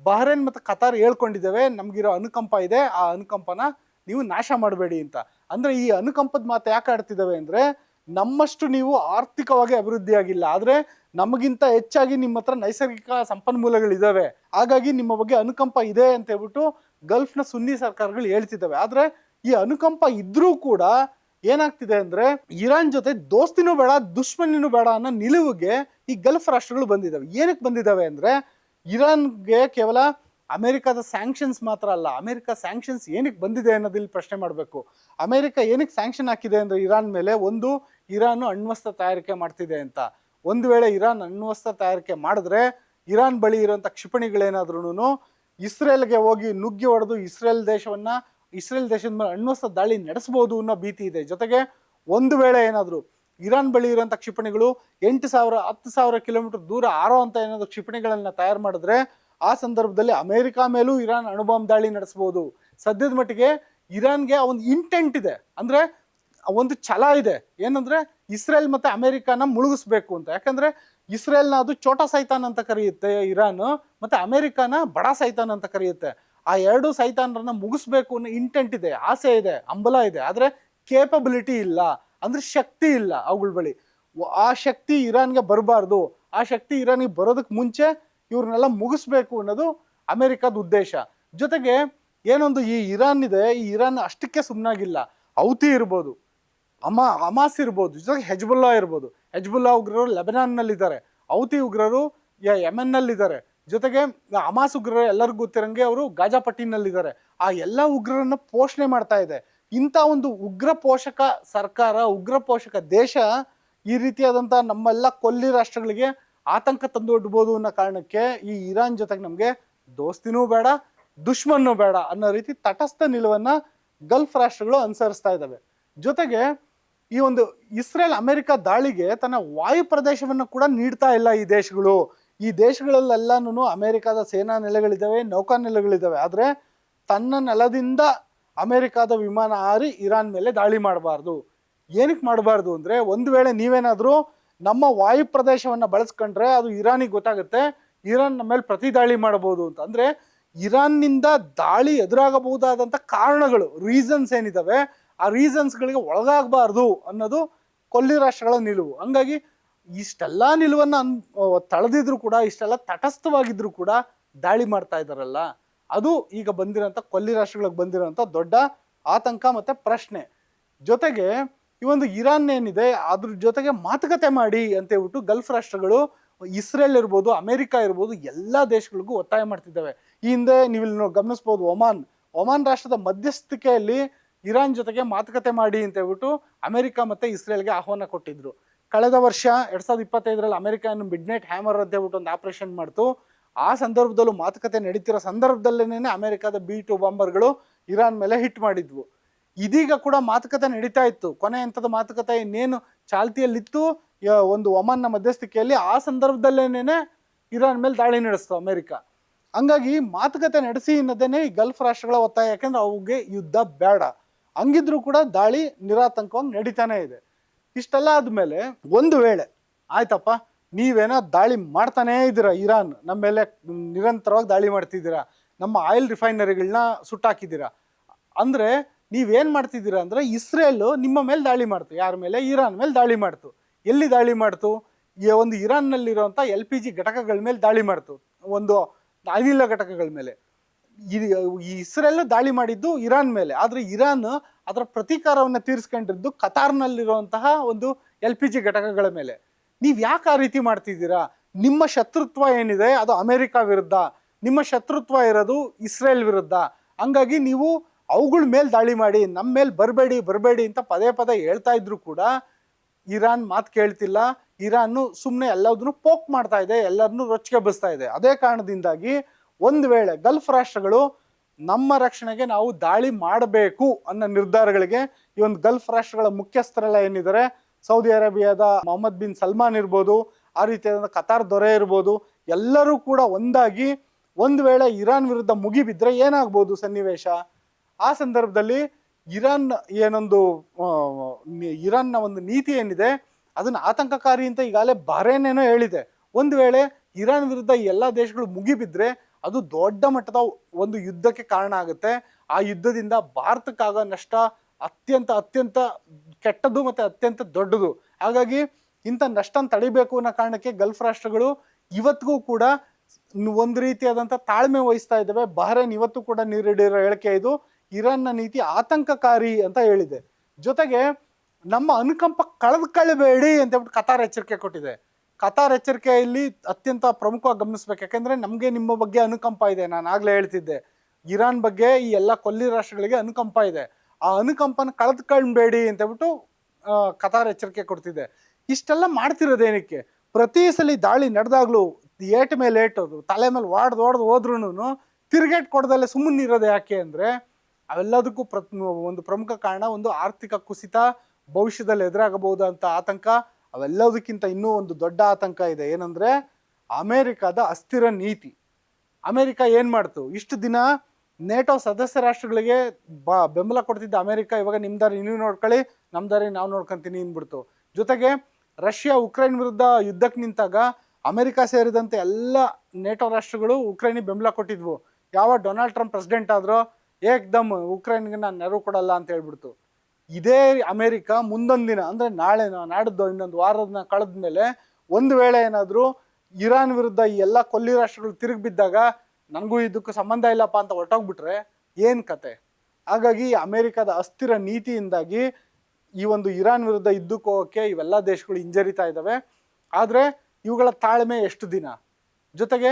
ಬಹ್ರೇನ್ ಮತ್ತು ಕತಾರ್ ಹೇಳ್ಕೊಂಡಿದ್ದೇವೆ, ನಮ್ಗಿರೋ ಅನುಕಂಪ ಇದೆ, ಆ ಅನುಕಂಪನ ನೀವು ನಾಶ ಮಾಡಬೇಡಿ ಅಂತ. ಅಂದ್ರೆ ಈ ಅನುಕಂಪದ ಮಾತು ಯಾಕೆ ಆಡ್ತಿದ್ದಾವೆ ಅಂದ್ರೆ, ನಮ್ಮಷ್ಟು ನೀವು ಆರ್ಥಿಕವಾಗಿ ಅಭಿವೃದ್ಧಿ ಆಗಿಲ್ಲ, ಆದ್ರೆ ನಮಗಿಂತ ಹೆಚ್ಚಾಗಿ ನಿಮ್ಮ ಹತ್ರ ನೈಸರ್ಗಿಕ ಸಂಪನ್ಮೂಲಗಳಿದಾವೆ, ಹಾಗಾಗಿ ನಿಮ್ಮ ಬಗ್ಗೆ ಅನುಕಂಪ ಇದೆ ಅಂತ ಹೇಳ್ಬಿಟ್ಟು ಗಲ್ಫ್ನ ಸುನ್ನಿ ಸರ್ಕಾರಗಳು ಹೇಳ್ತಿದ್ದಾವೆ. ಆದ್ರೆ ಈ ಅನುಕಂಪ ಇದ್ರೂ ಕೂಡ ಏನಾಗ್ತಿದೆ ಅಂದ್ರೆ, ಇರಾನ್ ಜೊತೆ ದೋಸ್ತಿನೂ ಬೇಡ, ದುಶ್ಮನಿನೂ ಬೇಡ ಅನ್ನೋ ನಿಲುವಿಗೆ ಈ ಗಲ್ಫ್ ರಾಷ್ಟ್ರಗಳು ಬಂದಿದ್ದಾವೆ. ಏನಕ್ಕೆ ಬಂದಿದ್ದಾವೆ ಅಂದ್ರೆ, ಇರಾನ್ಗೆ ಕೇವಲ ಅಮೆರಿಕದ ಸ್ಯಾಂಕ್ಷನ್ಸ್ ಮಾತ್ರ ಅಲ್ಲ, ಅಮೆರಿಕ ಸ್ಯಾಂಕ್ಷನ್ಸ್ ಏನಕ್ಕೆ ಬಂದಿದೆ ಅನ್ನೋದಿಲ್ಲಿ ಪ್ರಶ್ನೆ ಮಾಡಬೇಕು. ಅಮೆರಿಕ ಏನಕ್ಕೆ ಸ್ಯಾಂಕ್ಷನ್ ಹಾಕಿದೆ ಅಂದ್ರೆ ಇರಾನ್ ಮೇಲೆ, ಒಂದು, ಇರಾನ್ ಅಣ್ವಸ್ತ್ರ ತಯಾರಿಕೆ ಮಾಡ್ತಿದೆ ಅಂತ. ಒಂದು ವೇಳೆ ಇರಾನ್ ಅಣ್ವಸ್ತ್ರ ತಯಾರಿಕೆ ಮಾಡಿದ್ರೆ ಇರಾನ್ ಬಳಿ ಇರುವಂಥ ಕ್ಷಿಪಣಿಗಳೇನಾದ್ರೂ ಇಸ್ರೇಲ್ಗೆ ಹೋಗಿ ನುಗ್ಗಿ ಹೊಡೆದು ಇಸ್ರೇಲ್ ದೇಶದ ಮೇಲೆ ಅಣ್ವಸ್ತ್ರ ದಾಳಿ ನಡೆಸಬಹುದು ಅನ್ನೋ ಭೀತಿ ಇದೆ. ಜೊತೆಗೆ ಒಂದು ವೇಳೆ ಏನಾದರೂ ಇರಾನ್ ಬಳಿ ಇರುವಂಥ ಕ್ಷಿಪಣಿಗಳು 10,000 ಕಿಲೋಮೀಟರ್ ದೂರ ಆರೋ ಅಂತ ಏನಾದರೂ ಕ್ಷಿಪಣಿಗಳನ್ನ ತಯಾರು ಮಾಡಿದ್ರೆ ಆ ಸಂದರ್ಭದಲ್ಲಿ ಅಮೆರಿಕ ಮೇಲೂ ಇರಾನ್ ಅಣುಬಾಂಬ್ ದಾಳಿ ನಡೆಸಬಹುದು. ಸದ್ಯದ ಮಟ್ಟಿಗೆ ಇರಾನ್ಗೆ ಒಂದು ಇಂಟೆಂಟ್ ಇದೆ, ಅಂದ್ರೆ ಒಂದು ಛಲ ಇದೆ, ಏನಂದ್ರೆ ಇಸ್ರೇಲ್ ಮತ್ತೆ ಅಮೆರಿಕನ ಮುಳುಗಿಸ್ಬೇಕು ಅಂತ. ಯಾಕಂದ್ರೆ ಇಸ್ರೇಲ್ನ ಅದು ಛೋಟಾ ಸೈತಾನ್ ಅಂತ ಕರೆಯುತ್ತೆ ಇರಾನ್, ಮತ್ತೆ ಅಮೆರಿಕನ ಬಡ ಸೈತಾನ್ ಅಂತ ಕರೆಯುತ್ತೆ. ಆ ಎರಡು ಸೈತಾನರನ್ನ ಮುಗಿಸ್ಬೇಕು ಅನ್ನೋ ಇಂಟೆಂಟ್ ಇದೆ, ಆಸೆ ಇದೆ, ಹಂಬಲ ಇದೆ. ಆದ್ರೆ ಕೇಪಬಿಲಿಟಿ ಇಲ್ಲ, ಅಂದ್ರೆ ಶಕ್ತಿ ಇಲ್ಲ ಅವುಗಳ ಬಳಿ. ಆ ಶಕ್ತಿ ಇರಾನ್ಗೆ ಬರಬಾರ್ದು, ಆ ಶಕ್ತಿ ಇರಾನ್ಗೆ ಬರೋದಕ್ಕೆ ಮುಂಚೆ ಇವ್ರನ್ನೆಲ್ಲ ಮುಗಿಸ್ಬೇಕು ಅನ್ನೋದು ಅಮೆರಿಕದ ಉದ್ದೇಶ. ಜೊತೆಗೆ ಏನೊಂದು ಈ ಇರಾನ್ ಇದೆ, ಈ ಇರಾನ್ ಅಷ್ಟಕ್ಕೆ ಸುಮ್ಮನಾಗಿಲ್ಲ. ಹೌತಿ ಇರ್ಬೋದು, ಹಮಾಸ್ ಇರ್ಬೋದು, ಜೊತೆಗೆ ಹೆಜ್ಬುಲ್ಲಾ ಇರ್ಬೋದು. ಹೆಜ್ಬುಲ್ಲಾ ಉಗ್ರರು ಲೆಬನಾನ್ನಲ್ಲಿದ್ದಾರೆ, ಹೌತಿ ಉಗ್ರರು ಯೆಮೆನ್ನಲ್ಲಿದ್ದಾರೆ, ಜೊತೆಗೆ ಹಮಾಸ್ ಉಗ್ರರು ಎಲ್ಲರಿಗೂ ಗೊತ್ತಿರಂಗೆ ಅವರು ಗಾಜಾ ಪಟ್ಟಿನಲ್ಲಿದ್ದಾರೆ. ಆ ಎಲ್ಲ ಉಗ್ರರನ್ನ ಪೋಷಣೆ ಮಾಡ್ತಾ ಇದೆ. ಇಂಥ ಒಂದು ಉಗ್ರ ಪೋಷಕ ಸರ್ಕಾರ, ಉಗ್ರ ಪೋಷಕ ದೇಶ ಈ ರೀತಿಯಾದಂಥ ನಮ್ಮೆಲ್ಲ ಕೊಲ್ಲಿ ರಾಷ್ಟ್ರಗಳಿಗೆ ಆತಂಕ ತಂದೊಡ್ಬೋದು ಅನ್ನೋ ಕಾರಣಕ್ಕೆ ಈ ಇರಾನ್ ಜೊತೆಗೆ ನಮಗೆ ದೋಸ್ತಿನೂ ಬೇಡ, ದುಶ್ಮನ್ನೂ ಬೇಡ ಅನ್ನೋ ರೀತಿ ತಟಸ್ಥ ನಿಲುವನ್ನ ಗಲ್ಫ್ ರಾಷ್ಟ್ರಗಳು ಅನುಸರಿಸ್ತಾ ಇದ್ದಾವೆ. ಜೊತೆಗೆ ಈ ಒಂದು ಇಸ್ರೇಲ್ ಅಮೆರಿಕ ದಾಳಿಗೆ ತನ್ನ ವಾಯು ಪ್ರದೇಶವನ್ನು ಕೂಡ ನೀಡ್ತಾ ಇಲ್ಲ ಈ ದೇಶಗಳು. ಈ ದೇಶಗಳಲ್ಲೆಲ್ಲಾನು ಅಮೆರಿಕದ ಸೇನಾ ನೆಲೆಗಳಿದ್ದಾವೆ, ನೌಕಾ ನೆಲೆಗಳಿದ್ದಾವೆ. ಆದ್ರೆ ತನ್ನ ನೆಲದಿಂದ ಅಮೆರಿಕದ ವಿಮಾನ ಹಾರಿ ಇರಾನ್ ಮೇಲೆ ದಾಳಿ ಮಾಡಬಾರ್ದು. ಏನಕ್ಕೆ ಮಾಡಬಾರ್ದು ಅಂದ್ರೆ, ಒಂದು ವೇಳೆ ನೀವೇನಾದ್ರೂ ನಮ್ಮ ವಾಯು ಪ್ರದೇಶವನ್ನ ಬಳಸ್ಕೊಂಡ್ರೆ ಅದು ಇರಾನಿಗೆ ಗೊತ್ತಾಗುತ್ತೆ, ಇರಾನ್ ನಮ್ಮ ಮೇಲೆ ಪ್ರತಿ ದಾಳಿ ಮಾಡಬಹುದು ಅಂತ. ಅಂದ್ರೆ ಇರಾನ್ನಿಂದ ದಾಳಿ ಎದುರಾಗಬಹುದಾದಂಥ ಕಾರಣಗಳು, ರೀಸನ್ಸ್ ಏನಿದಾವೆ, ಆ ರೀಸನ್ಸ್ಗಳಿಗೆ ಒಳಗಾಗಬಾರ್ದು ಅನ್ನೋದು ಕೊಲ್ಲಿ ರಾಷ್ಟ್ರಗಳ ನಿಲುವು. ಹಂಗಾಗಿ ಇಷ್ಟೆಲ್ಲ ನಿಲುವನ್ನ ತಳೆದಿದ್ರು ಕೂಡ, ಇಷ್ಟೆಲ್ಲ ತಟಸ್ಥವಾಗಿದ್ರು ಕೂಡ ದಾಳಿ ಮಾಡ್ತಾ ಇದ್ದಾರಲ್ಲ, ಅದು ಈಗ ಬಂದಿರೋಂಥ ಕೊಲ್ಲಿ ರಾಷ್ಟ್ರಗಳಿಗೆ ಬಂದಿರೋಂಥ ದೊಡ್ಡ ಆತಂಕ ಮತ್ತೆ ಪ್ರಶ್ನೆ. ಜೊತೆಗೆ ಈ ಒಂದು ಇರಾನ್ ಏನಿದೆ ಅದ್ರ ಜೊತೆಗೆ ಮಾತುಕತೆ ಮಾಡಿ ಅಂತ ಹೇಳ್ಬಿಟ್ಟು ಗಲ್ಫ್ ರಾಷ್ಟ್ರಗಳು, ಇಸ್ರೇಲ್ ಇರ್ಬೋದು, ಅಮೆರಿಕ ಇರ್ಬೋದು, ಎಲ್ಲ ದೇಶಗಳಿಗೂ ಒತ್ತಾಯ ಮಾಡ್ತಿದ್ದಾವೆ. ಈ ಹಿಂದೆ ನೀವು ಇಲ್ಲಿ ಗಮನಿಸ್ಬೋದು, ಒಮಾನ್ ರಾಷ್ಟ್ರದ ಮಧ್ಯಸ್ಥಿಕೆಯಲ್ಲಿ ಇರಾನ್ ಜೊತೆಗೆ ಮಾತುಕತೆ ಮಾಡಿ ಅಂತ ಹೇಳ್ಬಿಟ್ಟು ಅಮೆರಿಕ ಮತ್ತೆ ಇಸ್ರೇಲ್ಗೆ ಆಹ್ವಾನ ಕೊಟ್ಟಿದ್ರು. ಕಳೆದ ವರ್ಷ 2025ರಲ್ಲಿ ಅಮೆರಿಕ ಮಿಡ್ ನೈಟ್ ಹ್ಯಾಮರ್ ಅಂತ ಹೇಳ್ಬಿಟ್ಟು ಒಂದು ಆಪರೇಷನ್ ಮಾಡ್ತು. ಆ ಸಂದರ್ಭದಲ್ಲೂ ಮಾತುಕತೆ ನಡೀತಿರೋ ಸಂದರ್ಭದಲ್ಲೇನೆ ಅಮೆರಿಕದ B-2 ಬಾಂಬರ್ಗಳು ಇರಾನ್ ಮೇಲೆ ಹಿಟ್ ಮಾಡಿದ್ವು. ಇದೀಗ ಕೂಡ ಮಾತುಕತೆ ನಡೀತಾ ಇತ್ತು. ಕೊನೆ ಹಂತದ ಮಾತುಕತೆ ಇನ್ನೇನು ಚಾಲ್ತಿಯಲ್ಲಿತ್ತು. ಒಂದು ಒಮನ್ನ ಮಧ್ಯಸ್ಥಿಕೆಯಲ್ಲಿ ಆ ಸಂದರ್ಭದಲ್ಲೇನೆ ಇರಾನ್ ಮೇಲೆ ದಾಳಿ ನಡೆಸ್ತು ಅಮೆರಿಕ. ಹಂಗಾಗಿ ಮಾತುಕತೆ ನಡೆಸಿ ಅನ್ನೋದೇನೆ ಈ ಗಲ್ಫ್ ರಾಷ್ಟ್ರಗಳ ಒತ್ತಾಯ. ಯಾಕೆಂದ್ರೆ ಅವುಗೆ ಯುದ್ಧ ಬೇಡ. ಹಂಗಿದ್ರು ಕೂಡ ದಾಳಿ ನಿರಾತಂಕವಾಗಿ ನಡೀತಾನೆ ಇದೆ. ಇಷ್ಟೆಲ್ಲ ಆದ್ಮೇಲೆ ಒಂದು ವೇಳೆ ಆಯ್ತಪ್ಪ, ನೀವೇನೋ ದಾಳಿ ಮಾಡ್ತಾನೇ ಇದ್ದೀರಾ, ಇರಾನ್ ನಮ್ಮ ಮೇಲೆ ನಿರಂತರವಾಗಿ ದಾಳಿ ಮಾಡ್ತಿದ್ದೀರಾ, ನಮ್ಮ ಆಯಿಲ್ ರಿಫೈನರಿಗಳನ್ನ ಸುಟ್ಟಾಕಿದ್ದೀರಾ ಅಂದ್ರೆ ನೀವೇನ್ ಮಾಡ್ತಿದ್ದೀರಾ ಅಂದ್ರೆ ಇಸ್ರೇಲ್ ನಿಮ್ಮ ಮೇಲೆ ದಾಳಿ ಮಾಡ್ತು. ಯಾರ ಮೇಲೆ? ಇರಾನ್ ಮೇಲೆ ದಾಳಿ ಮಾಡ್ತು. ಎಲ್ಲಿ ದಾಳಿ ಮಾಡ್ತು? ಒಂದು ಇರಾನ್ನಲ್ಲಿರುವಂಥ LPG ಘಟಕಗಳ ಮೇಲೆ ದಾಳಿ ಮಾಡ್ತು, ಒಂದು ಅನಿಲ ಘಟಕಗಳ ಮೇಲೆ. ಈ ಇಸ್ರೇಲ್ ದಾಳಿ ಮಾಡಿದ್ದು ಇರಾನ್ ಮೇಲೆ. ಆದ್ರೆ ಇರಾನ್ ಅದರ ಪ್ರತೀಕಾರವನ್ನು ತೀರಿಸ್ಕೊಂಡಿದ್ದು ಕತಾರ್ನಲ್ಲಿರುವಂತಹ ಒಂದು LPG ಘಟಕಗಳ ಮೇಲೆ. ನೀವು ಯಾಕೆ ಆ ರೀತಿ ಮಾಡ್ತಿದ್ದೀರಾ? ನಿಮ್ಮ ಶತ್ರುತ್ವ ಏನಿದೆ ಅದು ಅಮೆರಿಕ ವಿರುದ್ಧ, ನಿಮ್ಮ ಶತ್ರುತ್ವ ಇರೋದು ಇಸ್ರೇಲ್ ವಿರುದ್ಧ. ಹಂಗಾಗಿ ನೀವು ಅವುಗಳ ಮೇಲೆ ದಾಳಿ ಮಾಡಿ, ನಮ್ಮ ಮೇಲೆ ಬರಬೇಡಿ ಅಂತ ಪದೇ ಪದೇ ಹೇಳ್ತಾ ಇದ್ರು ಕೂಡ ಇರಾನ್ ಮಾತು ಕೇಳ್ತಿಲ್ಲ. ಇರಾನ್ ಸುಮ್ಮನೆ ಎಲ್ಲದನ್ನು ಪೋಕ್ ಮಾಡ್ತಾ ಇದೆ, ಎಲ್ಲರನ್ನೂ ರೊಚ್ಚಿಗೆ ಬಸ್ತಾ ಇದೆ. ಅದೇ ಕಾರಣದಿಂದಾಗಿ ಒಂದು ವೇಳೆ ಗಲ್ಫ್ ರಾಷ್ಟ್ರಗಳು ನಮ್ಮ ರಕ್ಷಣೆಗೆ ನಾವು ದಾಳಿ ಮಾಡಬೇಕು ಅನ್ನೋ ನಿರ್ಧಾರಗಳಿಗೆ ಈ ಒಂದು ಗಲ್ಫ್ ರಾಷ್ಟ್ರಗಳ ಮುಖ್ಯಸ್ಥರೆಲ್ಲ ಏನಿದ್ದಾರೆ, ಸೌದಿ ಅರೇಬಿಯಾದ ಮೊಹಮ್ಮದ್ ಬಿನ್ ಸಲ್ಮಾನ್ ಇರ್ಬೋದು, ಆ ರೀತಿಯಾದ ಕತಾರ್ ದೊರೆ ಇರ್ಬೋದು, ಎಲ್ಲರೂ ಕೂಡ ಒಂದಾಗಿ ಒಂದು ವೇಳೆ ಇರಾನ್ ವಿರುದ್ಧ ಮುಗಿಬಿದ್ರೆ ಏನಾಗ್ಬೋದು ಸನ್ನಿವೇಶ? ಆ ಸಂದರ್ಭದಲ್ಲಿ ಇರಾನ್ನ ಒಂದು ನೀತಿ ಏನಿದೆ ಅದನ್ನ ಆತಂಕಕಾರಿ ಅಂತ ಈಗಾಗಲೇ ಬಹರೇನ್ ಏನೋ ಹೇಳಿದೆ. ಒಂದು ವೇಳೆ ಇರಾನ್ ವಿರುದ್ಧ ಎಲ್ಲ ದೇಶಗಳು ಮುಗಿಬಿದ್ರೆ ಅದು ದೊಡ್ಡ ಮಟ್ಟದ ಒಂದು ಯುದ್ಧಕ್ಕೆ ಕಾರಣ ಆಗುತ್ತೆ. ಆ ಯುದ್ಧದಿಂದ ಭಾರತಕ್ಕಾಗೋ ನಷ್ಟ ಅತ್ಯಂತ ಕೆಟ್ಟದ್ದು ಮತ್ತೆ ಅತ್ಯಂತ ದೊಡ್ಡದು. ಹಾಗಾಗಿ ಇಂಥ ನಷ್ಟನ ತಡಿಬೇಕು ಅನ್ನೋ ಕಾರಣಕ್ಕೆ ಗಲ್ಫ್ ರಾಷ್ಟ್ರಗಳು ಇವತ್ತಿಗೂ ಕೂಡ ಒಂದು ರೀತಿಯಾದಂಥ ತಾಳ್ಮೆ ವಹಿಸ್ತಾ ಇದ್ದಾವೆ. ಬಹರೇನ್ ಇವತ್ತು ಕೂಡ ನೀಡಿರೋ ಹೇಳಿಕೆ ಇದು, ಇರಾನ್ನ ನೀತಿ ಆತಂಕಕಾರಿ ಅಂತ ಹೇಳಿದೆ. ಜೊತೆಗೆ ನಮ್ಮ ಅನುಕಂಪ ಕಳೆದುಕೊಳ್ಳಬೇಡಿ ಅಂತ ಹೇಳ್ಬಿಟ್ಟು ಕತಾರ್ ಎಚ್ಚರಿಕೆ ಕೊಟ್ಟಿದೆ. ಕತಾರ್ ಎಚ್ಚರಿಕೆಯಲ್ಲಿ ಅತ್ಯಂತ ಪ್ರಮುಖವಾಗಿ ಗಮನಿಸ್ಬೇಕು. ಯಾಕೆಂದ್ರೆ ನಮಗೆ ನಿಮ್ಮ ಬಗ್ಗೆ ಅನುಕಂಪ ಇದೆ. ನಾನು ಆಗ್ಲೇ ಹೇಳ್ತಿದ್ದೆ, ಇರಾನ್ ಬಗ್ಗೆ ಈ ಎಲ್ಲ ಕೊಲ್ಲಿ ರಾಷ್ಟ್ರಗಳಿಗೆ ಅನುಕಂಪ ಇದೆ. ಆ ಅನುಕಂಪನ ಕಳೆದುಕೊಳ್ಬೇಡಿ ಅಂತ ಹೇಳ್ಬಿಟ್ಟು ಕತಾರ್ ಎಚ್ಚರಿಕೆ ಕೊಡ್ತಿದೆ. ಇಷ್ಟೆಲ್ಲ ಮಾಡ್ತಿರೋದೇನಕ್ಕೆ? ಪ್ರತಿ ಸಲ ದಾಳಿ ನಡೆದಾಗ್ಲೂ ಏಟ್ ಮೇಲೆ ಏಟೋದು, ತಲೆ ಮೇಲೆ ಹೊಡೆದು ಹೋದ್ರೂ ತಿರುಗೇಟ್ ಕೊಡದಲ್ಲೇ ಸುಮ್ಮನೆ ಇರೋದು ಯಾಕೆ ಅಂದ್ರೆ ಅವೆಲ್ಲದಕ್ಕೂ ಒಂದು ಪ್ರಮುಖ ಕಾರಣ ಒಂದು ಆರ್ಥಿಕ ಕುಸಿತ, ಭವಿಷ್ಯದಲ್ಲಿ ಎದುರಾಗಬಹುದಂತ ಆತಂಕ. ಅವೆಲ್ಲದಕ್ಕಿಂತ ಇನ್ನೂ ಒಂದು ದೊಡ್ಡ ಆತಂಕ ಇದೆ, ಏನಂದ್ರೆ ಅಮೆರಿಕದ ಅಸ್ಥಿರ ನೀತಿ. ಅಮೆರಿಕ ಏನ್ ಮಾಡ್ತು? ಇಷ್ಟು ದಿನ ನೇಟೋ ಸದಸ್ಯ ರಾಷ್ಟ್ರಗಳಿಗೆ ಬೆಂಬಲ ಕೊಡ್ತಿದ್ದ ಅಮೆರಿಕ ಇವಾಗ ನಿಮ್ಮ ದಾರಿ ನೀವು ನೋಡ್ಕೊಳ್ಳಿ, ನಮ್ಮ ದಾರಿ ನಾವು ನೋಡ್ಕೊಂತೀನಿ ಅಂದ್ಬಿಡ್ತು. ಜೊತೆಗೆ ರಷ್ಯಾ ಉಕ್ರೇನ್ ವಿರುದ್ಧ ಯುದ್ಧಕ್ಕೆ ನಿಂತಾಗ ಅಮೆರಿಕ ಸೇರಿದಂತೆ ಎಲ್ಲ ನೇಟೋ ರಾಷ್ಟ್ರಗಳು ಉಕ್ರೇನಿಗೆ ಬೆಂಬಲ ಕೊಟ್ಟಿದ್ವು. ಯಾವ ಡೊನಾಲ್ಡ್ ಟ್ರಂಪ್ ಪ್ರೆಸಿಡೆಂಟ್ ಆದ್ರೋ ಏಕ್ದಮ್ ಉಕ್ರೇನ್ಗೆ ನಾನು ನೆರವು ಕೊಡಲ್ಲ ಅಂತ ಹೇಳ್ಬಿಡ್ತು. ಇದೇ ಅಮೆರಿಕ ಮುಂದೊಂದು ದಿನ ಅಂದ್ರೆ ನಾಡಿದ್ದು ಇನ್ನೊಂದು ವಾರದ ಕಳೆದ್ಮೇಲೆ ಒಂದು ವೇಳೆ ಏನಾದರೂ ಇರಾನ್ ವಿರುದ್ಧ ಈ ಎಲ್ಲ ಕೊಲ್ಲಿ ರಾಷ್ಟ್ರಗಳು ತಿರುಗಿ ಬಿದ್ದಾಗ ನನಗೂ ಇದಕ್ಕೂ ಸಂಬಂಧ ಇಲ್ಲಪ್ಪ ಅಂತ ಹೊರಟೋಗ್ಬಿಟ್ರೆ ಏನು ಕತೆ? ಹಾಗಾಗಿ ಅಮೆರಿಕದ ಅಸ್ಥಿರ ನೀತಿಯಿಂದಾಗಿ ಈ ಒಂದು ಇರಾನ್ ವಿರುದ್ಧ ಯುದ್ಧಕ್ಕೆ ಹೋಗೋಕ್ಕೆ ಇವೆಲ್ಲ ದೇಶಗಳು ಹಿಂಜರಿತಾ ಇದ್ದಾವೆ. ಆದರೆ ಇವುಗಳ ತಾಳ್ಮೆ ಎಷ್ಟು ದಿನ? ಜೊತೆಗೆ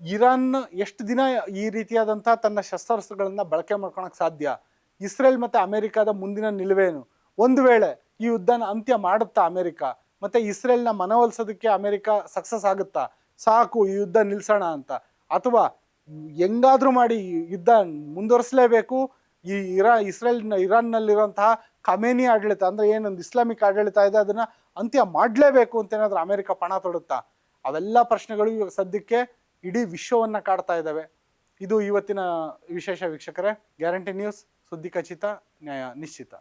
ಇರಾನ್ ಎಷ್ಟು ದಿನ ಈ ರೀತಿಯಾದಂಥ ತನ್ನ ಶಸ್ತ್ರಾಸ್ತ್ರಗಳನ್ನು ಬಳಕೆ ಮಾಡ್ಕೊಳಕ್ಕೆ ಸಾಧ್ಯ? ಇಸ್ರೇಲ್ ಮತ್ತು ಅಮೆರಿಕದ ಮುಂದಿನ ನಿಲುವೇನು? ಒಂದು ವೇಳೆ ಈ ಯುದ್ಧನ ಅಂತ್ಯ ಮಾಡುತ್ತಾ ಅಮೆರಿಕ, ಮತ್ತು ಇಸ್ರೇಲ್ನ ಮನವೊಲಿಸೋದಕ್ಕೆ ಅಮೆರಿಕ ಸಕ್ಸಸ್ ಆಗುತ್ತಾ, ಸಾಕು ಈ ಯುದ್ಧ ನಿಲ್ಲಿಸೋಣ ಅಂತ, ಅಥವಾ ಹೆಂಗಾದ್ರೂ ಮಾಡಿ ಯುದ್ಧ ಮುಂದುವರಿಸಲೇಬೇಕು, ಈ ಇರಾನ್ನಲ್ಲಿರುವಂತಹ ಖಮೇನಿ ಆಡಳಿತ ಅಂದ್ರೆ ಏನೊಂದು ಇಸ್ಲಾಮಿಕ್ ಆಡಳಿತ ಇದೆ ಅದನ್ನ ಅಂತ್ಯ ಮಾಡಲೇಬೇಕು ಅಂತ ಏನಾದ್ರೂ ಅಮೆರಿಕ ಪಣ ತೊಡುತ್ತಾ? ಅವೆಲ್ಲ ಪ್ರಶ್ನೆಗಳು ಇವಾಗ ಸದ್ಯಕ್ಕೆ ಇಡೀ ವಿಶ್ವವನ್ನ ಕಾಡ್ತಾ ಇದ್ದಾವೆ. ಇದು ಇವತ್ತಿನ ವಿಶೇಷ ವೀಕ್ಷಕರೇ. ಗ್ಯಾರಂಟಿ ನ್ಯೂಸ್, ಸುದ್ದಿ ಖಚಿತ, ನ್ಯಾಯ ನಿಶ್ಚಿತ.